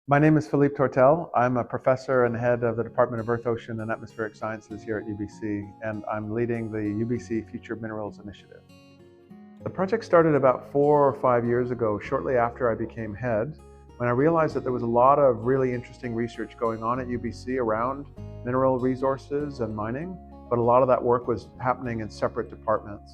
My name is Philippe Tortel. I'm a professor and head of the Department of Earth, Ocean, and Atmospheric Sciences here at UBC, and I'm leading the UBC Future Minerals Initiative. The project started about 4 or 5 years ago, shortly after I became head, when I realized that there was a lot of really interesting research going on at UBC around mineral resources and mining, but a lot of that work was happening in separate departments.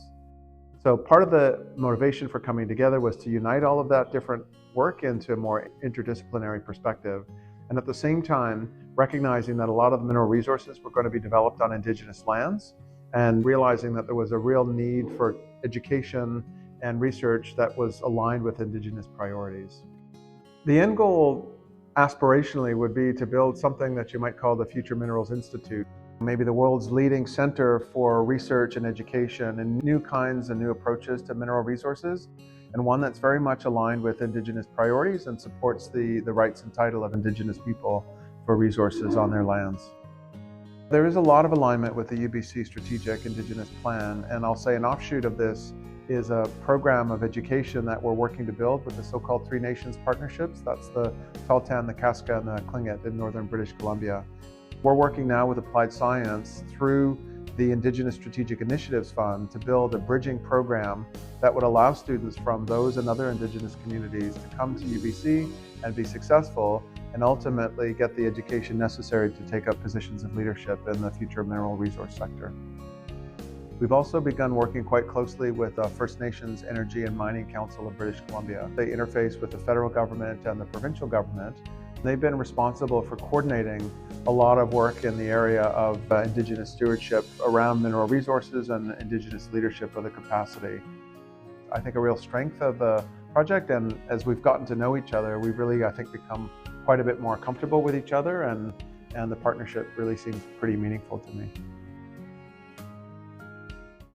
So part of the motivation for coming together was to unite all of that different work into a more interdisciplinary perspective, and at the same time recognizing that a lot of the mineral resources were going to be developed on Indigenous lands, and realizing that there was a real need for education and research that was aligned with Indigenous priorities. The end goal aspirationally would be to build something that you might call the Future Minerals Institute, maybe the world's leading center for research and education and new kinds and new approaches to mineral resources, and one that's very much aligned with Indigenous priorities and supports the rights and title of Indigenous people for resources on their lands. There is a lot of alignment with the UBC Strategic Indigenous Plan, and I'll say an offshoot of this is a program of education that we're working to build with the so-called Three Nations partnerships. That's the Tahltan, the Kaska, and the Tlingit in northern British Columbia. We're working now with Applied Science through the Indigenous Strategic Initiatives Fund to build a bridging program that would allow students from those and other Indigenous communities to come to UBC and be successful and ultimately get the education necessary to take up positions of leadership in the future mineral resource sector. We've also begun working quite closely with First Nations Energy and Mining Council of British Columbia. They interface with the federal government and the provincial government. They've been responsible for coordinating a lot of work in the area of Indigenous stewardship around mineral resources and Indigenous leadership of the capacity. I think a real strength of the project, and as we've gotten to know each other, we've really, I think, become quite a bit more comfortable with each other, and the partnership really seems pretty meaningful to me.